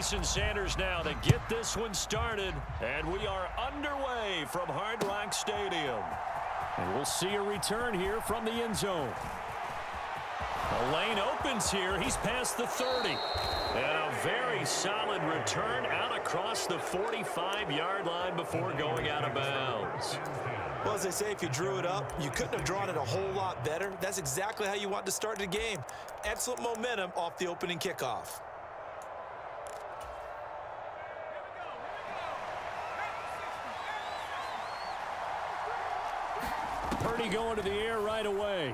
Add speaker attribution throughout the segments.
Speaker 1: Jason Sanders now to get this one started. And we are underway from Hard Rock Stadium. And we'll see a return here from the end zone. The lane opens here. He's past the 30. And a very solid return out across the 45-yard line before going out of bounds.
Speaker 2: Well, as they say, if you drew it up, you couldn't have drawn it a whole lot better. That's exactly how you want to start the game. Excellent momentum off the opening kickoff.
Speaker 1: Purdy going to the air right away.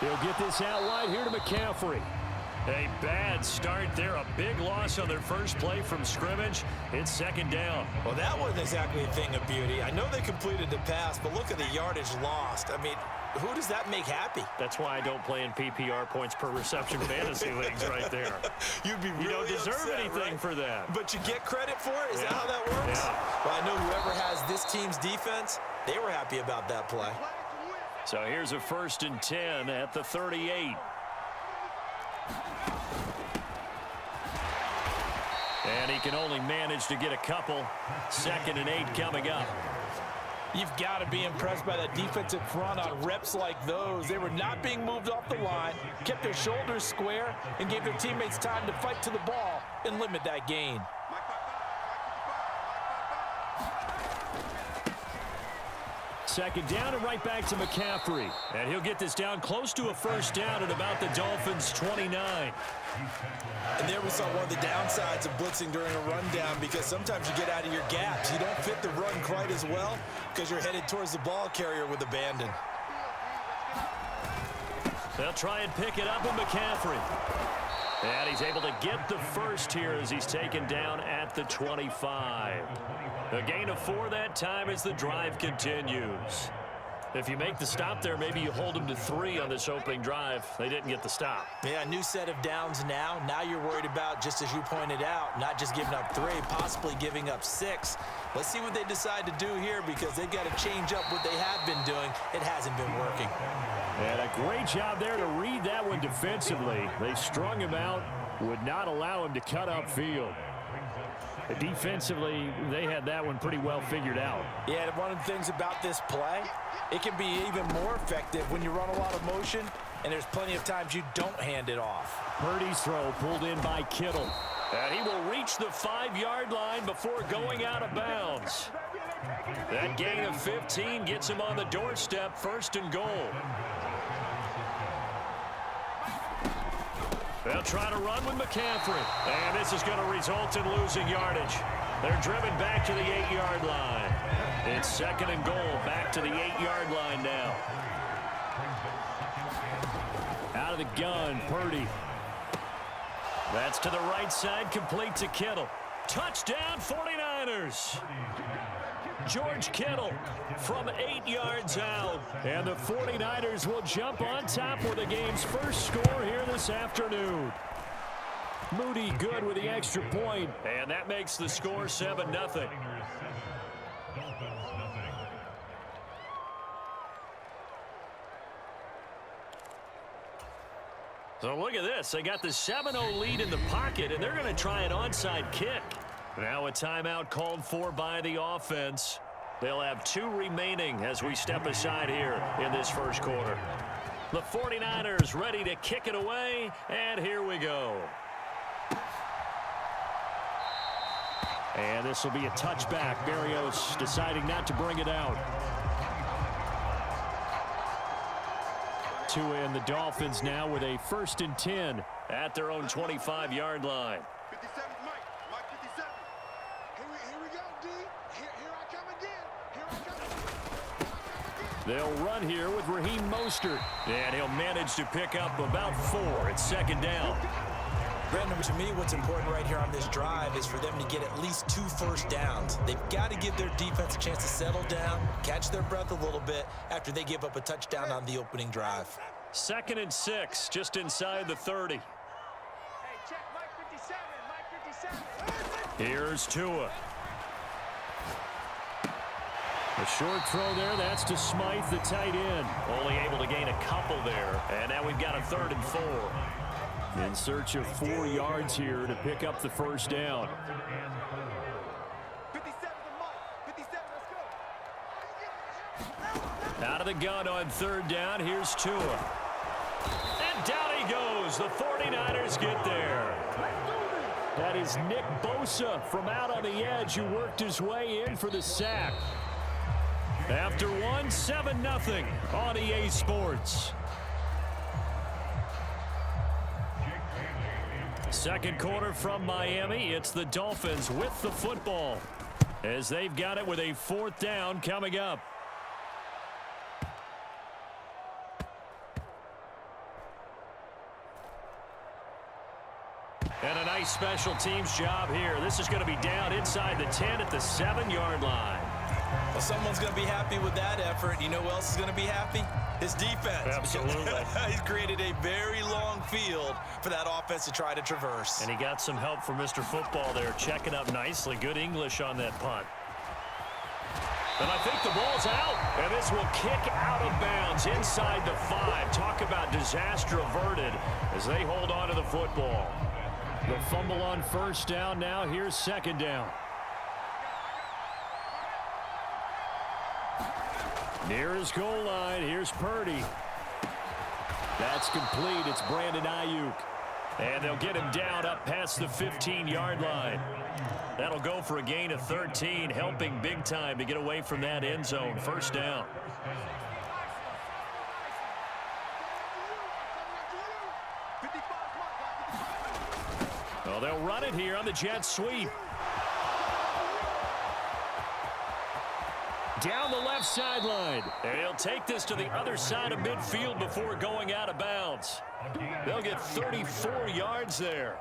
Speaker 1: He'll get this out wide here to McCaffrey. A bad start there. A big loss on their first play from scrimmage. It's second down.
Speaker 2: Well, that wasn't exactly a thing of beauty. I know they completed the pass, but look at the yardage lost. I mean, who does that make happy?
Speaker 1: That's why I don't play in PPR points per reception fantasy leagues right there.
Speaker 2: You'd be really
Speaker 1: You don't deserve
Speaker 2: upset,
Speaker 1: anything
Speaker 2: right?
Speaker 1: for that.
Speaker 2: But you get credit for it? Is that how that works?
Speaker 1: Yeah.
Speaker 2: Well, I know whoever has this team's defense, they were happy about that play.
Speaker 1: So here's a 1st and 10 at the 38. And he can only manage to get a couple. 2nd and 8 coming up.
Speaker 3: You've got to be impressed by that defensive front on reps like those. They were not being moved off the line, kept their shoulders square, and gave their teammates time to fight to the ball and limit that gain.
Speaker 1: Second down and right back to McCaffrey. And he'll get this down close to a 1st down at about the Dolphins' 29.
Speaker 2: And there we saw one of the downsides of blitzing during a rundown, because sometimes you get out of your gaps. You don't fit the run quite as well because you're headed towards the ball carrier with abandon.
Speaker 1: They'll try and pick it up with McCaffrey. And he's able to get the first here as he's taken down at the 25. A gain of 4 that time as the drive continues. If you make the stop there, maybe you hold them to 3 on this opening drive. They didn't get the stop.
Speaker 2: Yeah, a new set of downs now. Now you're worried about, just as you pointed out, not just giving up 3, possibly giving up 6. Let's see what they decide to do here, because they've got to change up what they have been doing. It hasn't been working.
Speaker 1: And a great job there to read that one defensively. They strung him out, would not allow him to cut upfield. Defensively, they had that one pretty well figured out.
Speaker 3: Yeah, one of the things about this play, it can be even more effective when you run a lot of motion, and there's plenty of times you don't hand it off.
Speaker 1: Purdy's throw pulled in by Kittle. And he will reach the 5-yard line before going out of bounds. That gain of 15 gets him on the doorstep, 1st and goal. They'll try to run with McCaffrey. And this is going to result in losing yardage. They're driven back to the 8-yard line. It's 2nd and goal, back to the 8-yard line now. Out of the gun, Purdy. That's to the right side, complete to Kittle. Touchdown, 49ers. George Kittle from 8 yards out. And the 49ers will jump on top with the game's first score here this afternoon. Moody good with the extra point. And that makes the score 7-0. So look at this. They got the 7-0 lead in the pocket, and they're going to try an onside kick. Now a timeout called for by the offense. They'll have 2 remaining as we step aside here in this first quarter. The 49ers ready to kick it away, and here we go. And this will be a touchback. Berrios deciding not to bring it out. And the Dolphins now with a 1st and 10 at their own 25-yard line.
Speaker 4: 57, Mike 57. Here we go, D. Here I come again.
Speaker 1: They'll run here with Raheem Mostert. And he'll manage to pick up about 4. It's 2nd down.
Speaker 2: Brandon, to me, what's important right here on this drive is for them to get at least 2 first downs. They've got to give their defense a chance to settle down, catch their breath a little bit after they give up a touchdown on the opening drive.
Speaker 1: 2nd and 6, just inside the 30.
Speaker 4: Hey, check Mike 57, Mike 57.
Speaker 1: Here's Tua. A short throw there, that's to Smythe, the tight end. Only able to gain a couple there, and now we've got a 3rd and 4. In search of 4 yards here to pick up the first down.
Speaker 4: 57 the mark. 57, let's go.
Speaker 1: Out of the gun on 3rd down. Here's Tua. And down he goes. The 49ers get there. That is Nick Bosa from out on the edge who worked his way in for the sack. After one, 7-0 on EA Sports. Second quarter from Miami. It's the Dolphins with the football as they've got it with a 4th down coming up. And a nice special teams job here. This is going to be down inside the 10 at the 7-yard line.
Speaker 2: Well, someone's going to be happy with that effort. You know who else is going to be happy? His defense.
Speaker 1: Absolutely.
Speaker 2: He's created a very long field for that offense to try to traverse.
Speaker 1: And he got some help from Mr. Football there, checking up nicely. Good English on that punt. And I think the ball's out. And this will kick out of bounds inside the 5. Talk about disaster averted as they hold on to the football. The fumble on 1st down. Now here's 2nd down. Near his goal line, here's Purdy. That's complete. It's Brandon Ayuk. And they'll get him down up past the 15-yard line. That'll go for a gain of 13, helping big time to get away from that end zone. 1st down. Well, they'll run it here on the jet sweep. Down the left sideline. And he'll take this to the other side of midfield before going out of bounds. They'll get 34 yards there.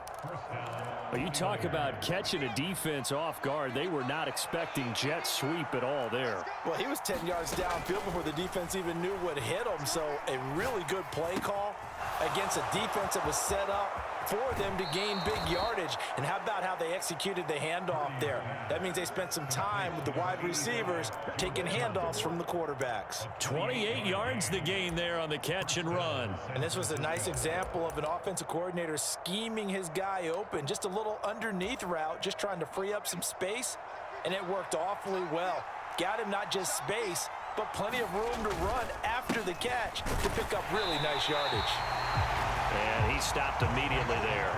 Speaker 1: Well, you talk about catching a defense off guard. They were not expecting jet sweep at all there.
Speaker 2: Well, he was 10 yards downfield before the defense even knew what hit him. So a really good play call against a defense that was set up for them to gain big yardage. And how about how they executed the handoff there? That means they spent some time with the wide receivers taking handoffs from the quarterbacks.
Speaker 1: 28 yards the gain there on the catch and run.
Speaker 2: And this was a nice example of an offensive coordinator scheming his guy open. Just a little underneath route, just trying to free up some space. And it worked awfully well. Got him not just space, but plenty of room to run after the catch to pick up really nice yardage.
Speaker 1: And he stopped immediately there.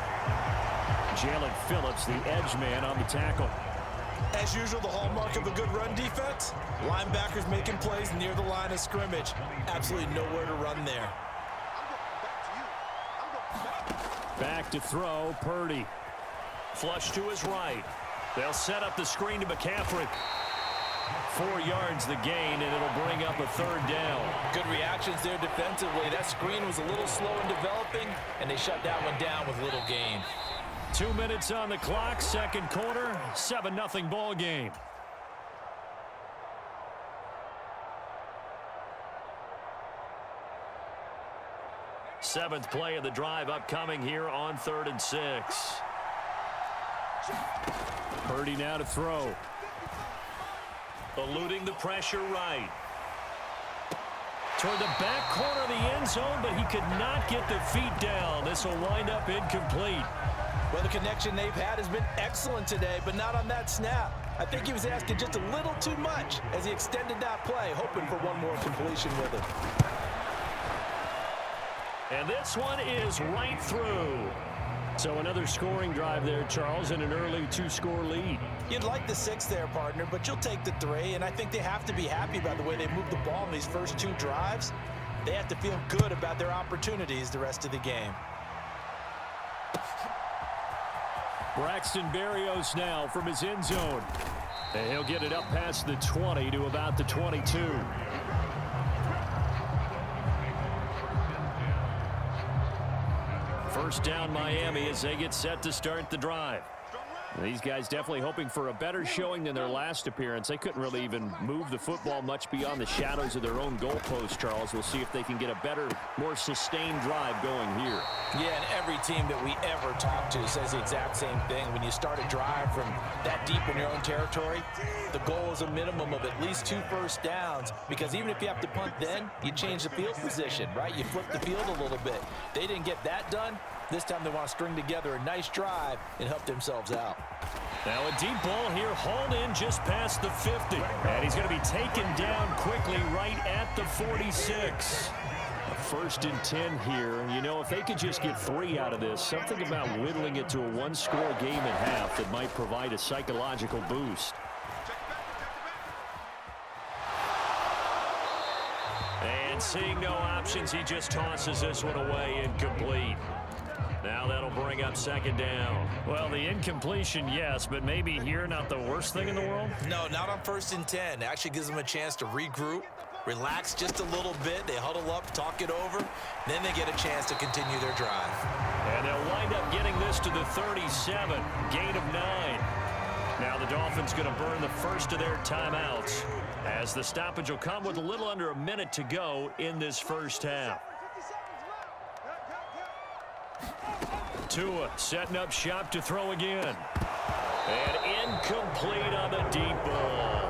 Speaker 1: Jalen Phillips, the edge man on the tackle.
Speaker 2: As usual, the hallmark of a good run defense, linebackers making plays near the line of scrimmage. Absolutely nowhere to run there.
Speaker 1: Back to throw, Purdy. Flush to his right. They'll set up the screen to McCaffrey. 4 yards the gain, and it'll bring up a 3rd down.
Speaker 2: Good reactions there defensively. That screen was a little slow in developing, and they shut that one down with little gain.
Speaker 1: 2 minutes on the clock, 2nd quarter, 7-0 ball game. Seventh play of the drive upcoming here on 3rd and 6. Purdy now to throw. Eluding the pressure right. Toward the back corner of the end zone, but he could not get the feet down. This will wind up incomplete.
Speaker 2: Well, the connection they've had has been excellent today, but not on that snap. I think he was asking just a little too much as he extended that play, hoping for one more completion with it.
Speaker 1: And this one is right through. So another scoring drive there, Charles, and an early 2-score lead.
Speaker 2: You'd like the 6 there, partner, but you'll take the 3, and I think they have to be happy about the way they moved the ball in these first 2 drives. They have to feel good about their opportunities the rest of the game.
Speaker 1: Braxton Berrios now from his end zone. And he'll get it up past the 20 to about the 22. First down Miami as they get set to start the drive. These guys definitely hoping for a better showing than their last appearance. They couldn't really even move the football much beyond the shadows of their own goalpost, Charles. We'll see if they can get a better, more sustained drive going here.
Speaker 2: Yeah, and every team that we ever talk to says the exact same thing. When you start a drive from that deep in your own territory, the goal is a minimum of at least 2 first downs, because even if you have to punt then, you change the field position, right? You flip the field a little bit. They didn't get that done. This time they want to string together a nice drive and help themselves out.
Speaker 1: Now a deep ball here, hauled in just past the 50. And he's going to be taken down quickly right at the 46. A 1st and 10 here. You know, if they could just get 3 out of this, something about whittling it to a one-score game at half that might provide a psychological boost. And seeing no options, he just tosses this one away, incomplete. Now that'll bring up 2nd down. Well, the incompletion, yes, but maybe here not the worst thing in the world?
Speaker 2: No, not on 1st and 10. It actually gives them a chance to regroup, relax just a little bit. They huddle up, talk it over. Then they get a chance to continue their drive.
Speaker 1: And they'll wind up getting this to the 37, gain of 9. Now the Dolphins going to burn the first of their timeouts, as the stoppage will come with a little under a minute to go in this first half. Tua setting up shop to throw again. And incomplete on the deep ball.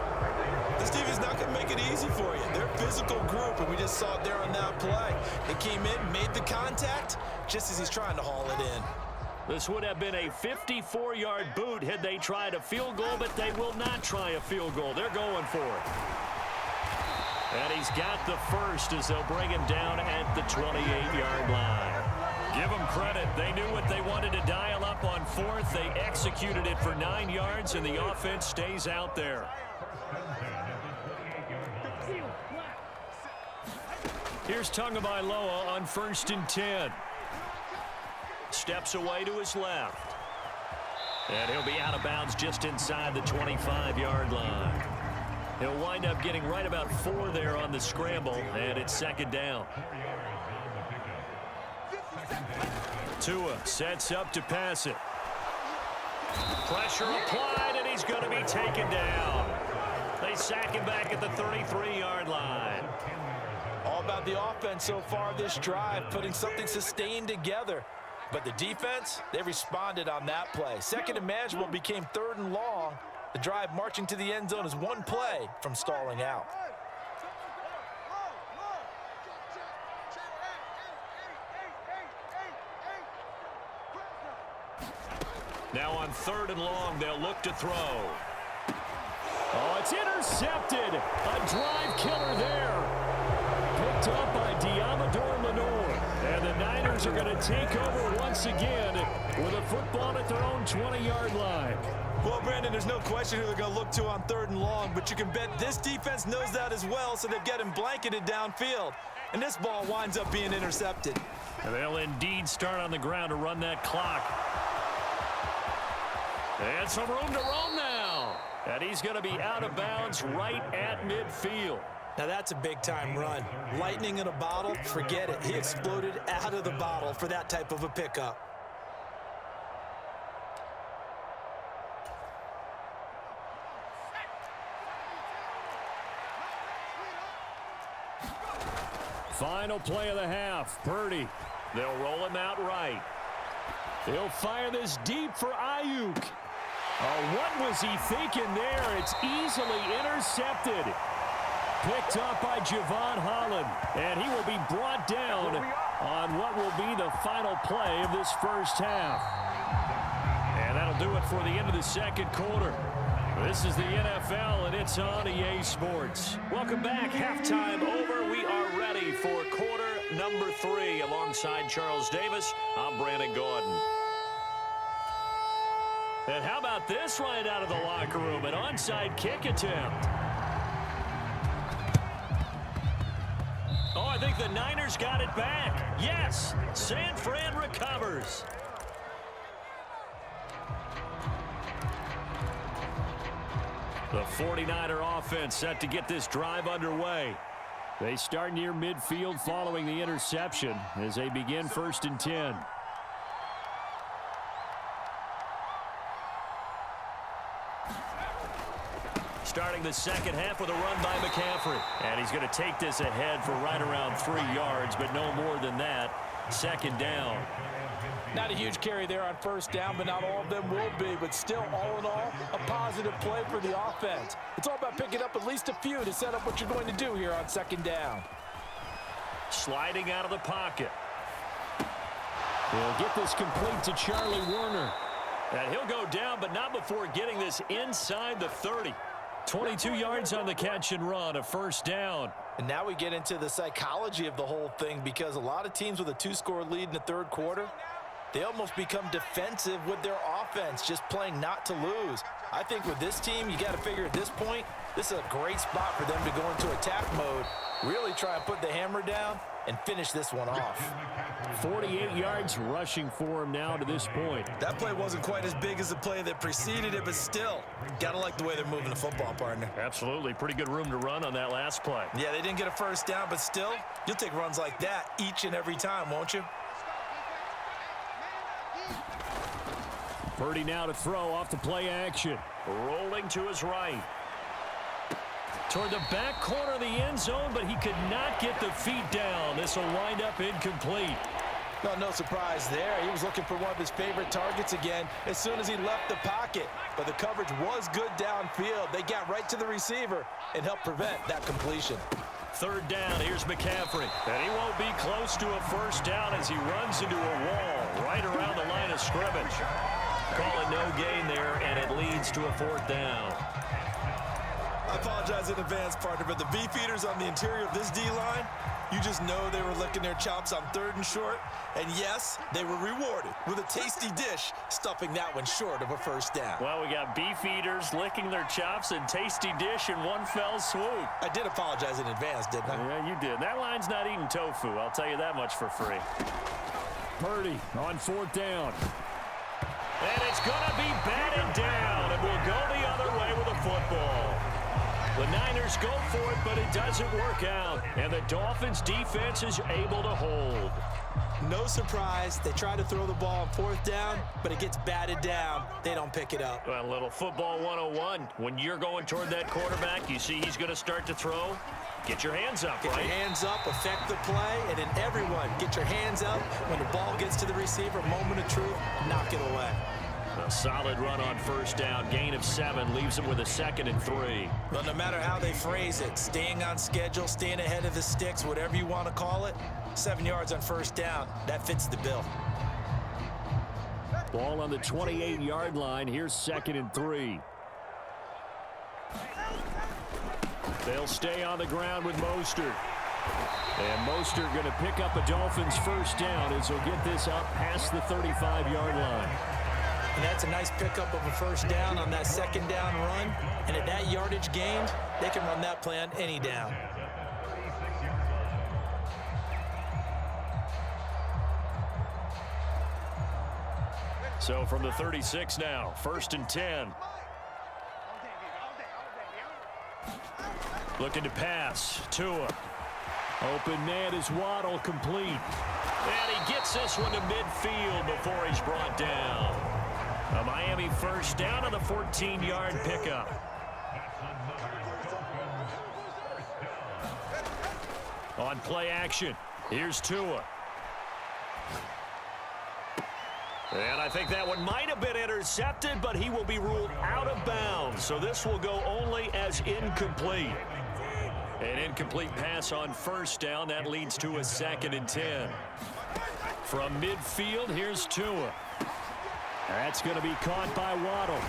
Speaker 2: This team is not going to make it easy for you. They're a physical group, and we just saw it there on that play. They came in, made the contact, just as he's trying to haul it in.
Speaker 1: This would have been a 54-yard boot had they tried a field goal, but they will not try a field goal. They're going for it. And he's got the first as they'll bring him down at the 28-yard line. Give them credit. They knew what they wanted to dial up on 4th. They executed it for 9 yards, and the offense stays out there. Here's Tagovailoa on 1st and 10. Steps away to his left. And he'll be out of bounds just inside the 25-yard line. He'll wind up getting right about 4 there on the scramble, and it's 2nd down. Tua sets up to pass it. Pressure applied, and he's going to be taken down. They sack him back at the 33-yard line.
Speaker 2: All about the offense so far this drive, putting something sustained together. But the defense, they responded on that play. 2nd and manageable became 3rd and long. The drive marching to the end zone is 1 play from stalling out.
Speaker 1: Now on 3rd and long, they'll look to throw. Oh, it's intercepted. A drive killer there. Picked up by Diamador Lenore. And the Niners are going to take over once again with a football at their own 20-yard line.
Speaker 2: Well, Brandon, there's no question who they're going to look to on 3rd and long, but you can bet this defense knows that as well, so they've got him blanketed downfield. And this ball winds up being intercepted.
Speaker 1: And they'll indeed start on the ground to run that clock. And some room to roam now. And he's going to be out of bounds right at midfield.
Speaker 2: Now that's a big-time run. Lightning in a bottle, forget it. He exploded out of the bottle for that type of a pickup.
Speaker 1: Final play of the half. Purdy. They'll roll him out right. He'll fire this deep for Ayuk. Oh, what was he thinking there? It's easily intercepted. Picked up by Javon Holland. And he will be brought down on what will be the final play of this first half. And that'll do it for the end of the 2nd quarter. This is the NFL, and it's on EA Sports. Welcome back. Halftime over. We are ready for quarter number 3. Alongside Charles Davis, I'm Brandon Gaudin. And how about this right out of the locker room? An onside kick attempt. Oh, I think the Niners got it back. Yes, San Fran recovers. The 49er offense set to get this drive underway. They start near midfield following the interception as they begin 1st and 10. Starting the 2nd half with a run by McCaffrey. And he's going to take this ahead for right around 3 yards, but no more than that. 2nd down.
Speaker 3: Not a huge carry there on 1st down, but not all of them will be. But still, all in all, a positive play for the offense. It's all about picking up at least a few to set up what you're going to do here on 2nd down.
Speaker 1: Sliding out of the pocket. He'll get this complete to Charlie Warner. And he'll go down, but not before getting this inside the 30. 22 yards on the catch and run, a first down.
Speaker 2: And now we get into the psychology of the whole thing, because a lot of teams with a 2-score lead in the third quarter, they almost become defensive with their offense, just playing not to lose. I think with this team, you got to figure at this point, this is a great spot for them to go into attack mode, really try and put the hammer down and finish this one off.
Speaker 1: 48 yards rushing for him now to this point.
Speaker 2: That play wasn't quite as big as the play that preceded it, but still, got to like the way they're moving the football, partner.
Speaker 1: Absolutely. Pretty good room to run on that last play.
Speaker 2: Yeah, they didn't get a first down, but still, you'll take runs like that each and every time, won't you?
Speaker 1: Purdy now to throw off the play action. Rolling to his right. Toward the back corner of the end zone, but he could not get the feet down. This will wind up incomplete.
Speaker 2: No surprise there. He was looking for one of his favorite targets again as soon as he left the pocket. But the coverage was good downfield. They got right to the receiver and helped prevent that completion.
Speaker 1: Third down, here's McCaffrey. And he won't be close to a first down as he runs into a wall right around the line of scrimmage. Calling no gain there, and it leads to a fourth down.
Speaker 2: I apologize in advance, partner, but the beefeaters on the interior of this D-line, you just know they were licking their chops on 3rd and short. And yes, they were rewarded with a tasty dish, stuffing that one short of a first down.
Speaker 1: Well, we got beefeaters licking their chops and tasty dish in one fell swoop.
Speaker 2: I did apologize in advance, didn't I?
Speaker 1: Yeah, you did. That line's not eating tofu, I'll tell you that much for free. Purdy on 4th down. And it's going to be batted down, and we'll go the other way with a football. The Niners go for it, but it doesn't work out. And the Dolphins defense is able to hold.
Speaker 2: No surprise. They try to throw the ball on 4th down, but it gets batted down. They don't pick it up.
Speaker 1: Well, a little football 101. When you're going toward that quarterback, you see he's going to start to throw. Get your hands up,
Speaker 2: Get
Speaker 1: right?
Speaker 2: your hands up, affect the play, and then everyone get your hands up. When the ball gets to the receiver, moment of truth, knock it away.
Speaker 1: A solid run on first down. Gain of 7 leaves him with a 2nd and 3.
Speaker 2: Well, no matter how they phrase it, staying on schedule, staying ahead of the sticks, whatever you want to call it, 7 yards on first down, that fits the bill.
Speaker 1: Ball on the 28-yard line. Here's 2nd and 3. They'll stay on the ground with Mostert. And Mostert going to pick up a Dolphins first down as he'll get this up past the 35-yard line.
Speaker 2: And that's a nice pickup of a first down on that 2nd down run. And at that yardage gained, they can run that play on any down.
Speaker 1: So from the 36 now, 1st and 10. Looking to pass. Tua. Open man is Waddle, complete. And he gets this one to midfield before he's brought down. A Miami first down on the 14-yard pickup. On play action, here's Tua. And I think that one might have been intercepted, but he will be ruled out of bounds. So this will go only as incomplete. An incomplete pass on first down. That leads to a 2nd and 10. From midfield, here's Tua. That's going to be caught by Waddle.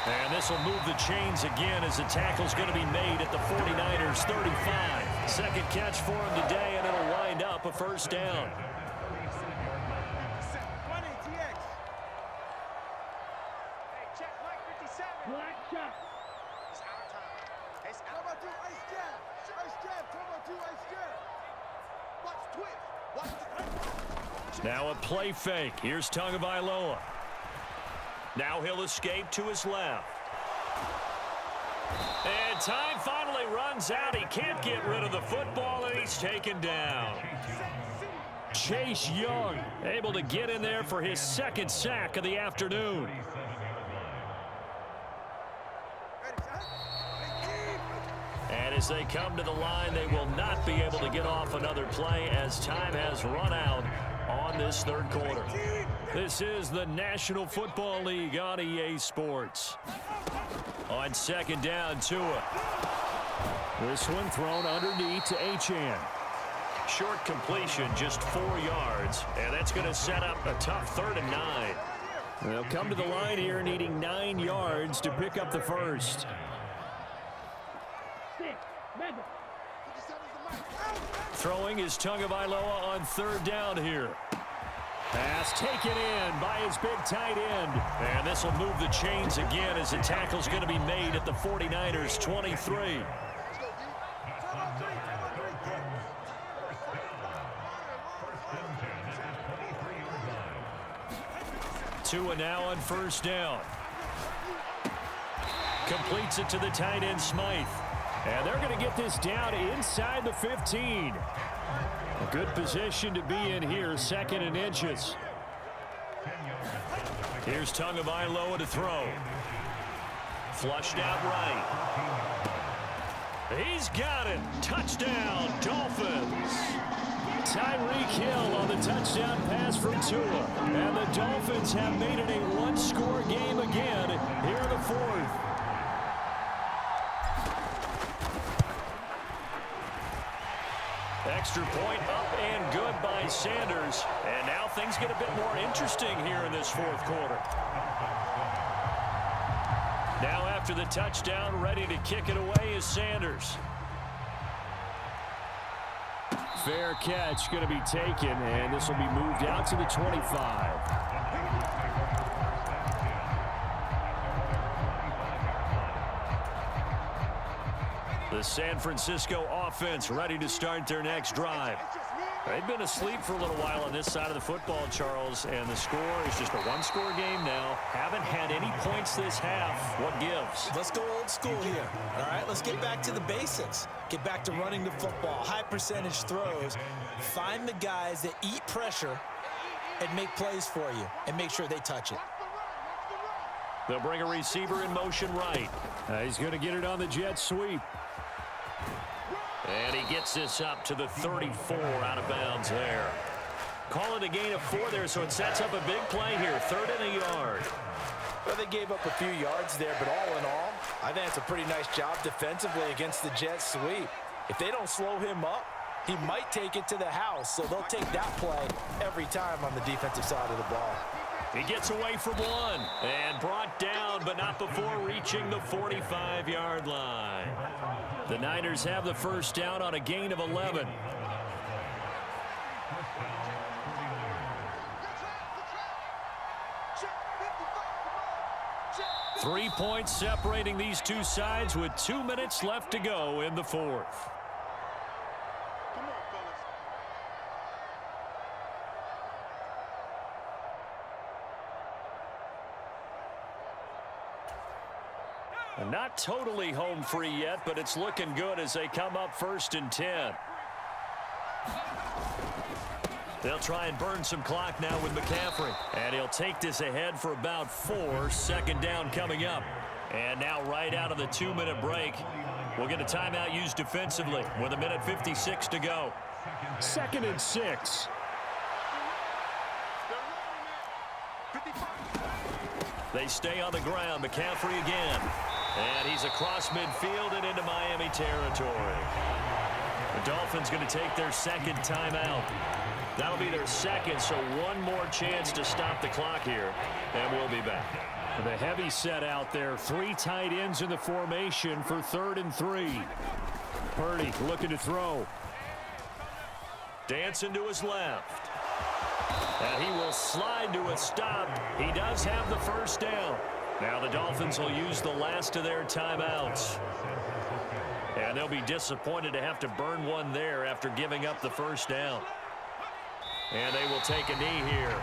Speaker 1: And this will move the chains again as the tackle's going to be made at the 49ers 35. Second catch for him today, and it'll wind up a first down. Now a play fake. Here's Tagovailoa. Now he'll escape to his left. And time finally runs out. He can't get rid of the football, and he's taken down. Chase Young able to get in there for his 2nd sack of the afternoon. And as they come to the line, they will not be able to get off another play as time has run out on this 3rd quarter. This is the National Football League on EA Sports. On 2nd down, Tua. This one thrown underneath to Achane. Short completion, just 4 yards, and that's going to set up a tough 3rd and 9. They'll come to the line here needing 9 yards to pick up the first. Throwing is Tagovailoa on 3rd down here. Pass taken in by his big tight end. And this will move the chains again as the tackle's going to be made at the 49ers 23. Tua now on 1st down. Completes it to the tight end, Smythe. And they're going to get this down inside the 15. A good position to be in here, 2nd and inches. Here's Tagovailoa to throw. Flushed out right. He's got it. Touchdown, Dolphins. Tyreek Hill on the touchdown pass from Tua. And the Dolphins have made it a one-score game again here in the 4th. Extra point up and good by Sanders. And now things get a bit more interesting here in this 4th quarter. Now after the touchdown, ready to kick it away is Sanders. Fair catch going to be taken, and this will be moved out to the 25. The San Francisco offense ready to start their next drive. They've been asleep for a little while on this side of the football, Charles, and the score is just a one-score game now. Haven't had any points this half. What gives?
Speaker 2: Let's go old school here. All right, let's get back to the basics. Get back to running the football, high percentage throws. Find the guys that eat pressure and make plays for you and make sure they touch it.
Speaker 1: They'll bring a receiver in motion right. He's going to get it on the jet sweep. And he gets this up to the 34 out of bounds there. Call it a gain of 4 there, so it sets up a big play here. 3rd and a yard.
Speaker 3: Well, they gave up a few yards there, but all in all, I think it's a pretty nice job defensively against the jet sweep. If they don't slow him up, he might take it to the house, so they'll take that play every time on the defensive side of the ball.
Speaker 1: He gets away from one and brought down, but not before reaching the 45-yard line. The Niners have the first down on a gain of 11. Three points separating these two sides with 2 minutes left to go in the 4th. Not totally home free yet, but it's looking good as they come up 1st and 10. They'll try and burn some clock now with McCaffrey. And he'll take this ahead for about 4. 2nd down coming up. And now right out of the 2-minute break, we'll get a timeout used defensively with 1:56 to go. 2nd and 6. They stay on the ground. McCaffrey again. And he's across midfield and into Miami territory. The Dolphins going to take their 2nd timeout. That'll be their 2nd, so one more chance to stop the clock here, and we'll be back. The heavy set out there. 3 tight ends in the formation for 3rd and 3. Purdy looking to throw. Dancing to his left. And he will slide to a stop. He does have the first down. Now the Dolphins will use the last of their timeouts. And they'll be disappointed to have to burn one there after giving up the first down. And they will take a knee here.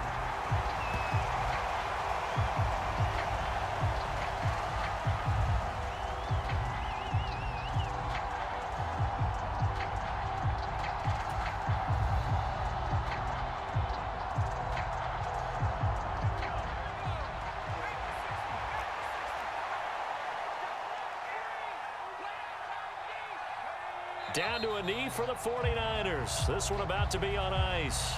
Speaker 1: Down to a knee for the 49ers. This one about to be on ice.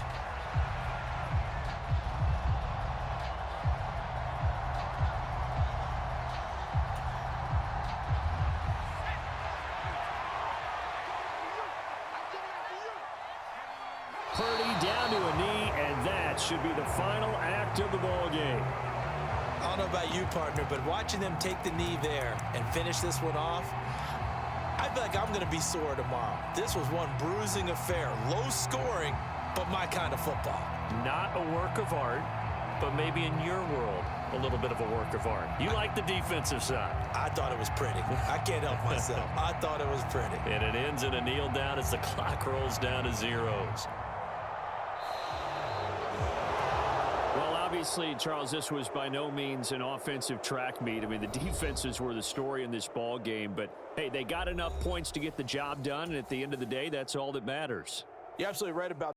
Speaker 1: Purdy down to a knee, and that should be the final act of the ball game.
Speaker 2: I don't know about you, partner, but watching them take the knee there and finish this one off, I feel like I'm going to be sore tomorrow. This was one bruising affair. Low scoring, but my kind of football.
Speaker 1: Not a work of art, but maybe in your world, a little bit of a work of art. You like the defensive side.
Speaker 2: I thought it was pretty. I can't help myself. I thought it was pretty.
Speaker 1: And it ends in a kneel down as the clock rolls down to zeros. Well, obviously, Charles, this was by no means an offensive track meet. I mean, the defenses were the story in this ball game, but hey, they got enough points to get the job done, and at the end of the day, that's all that matters.
Speaker 3: You're absolutely right about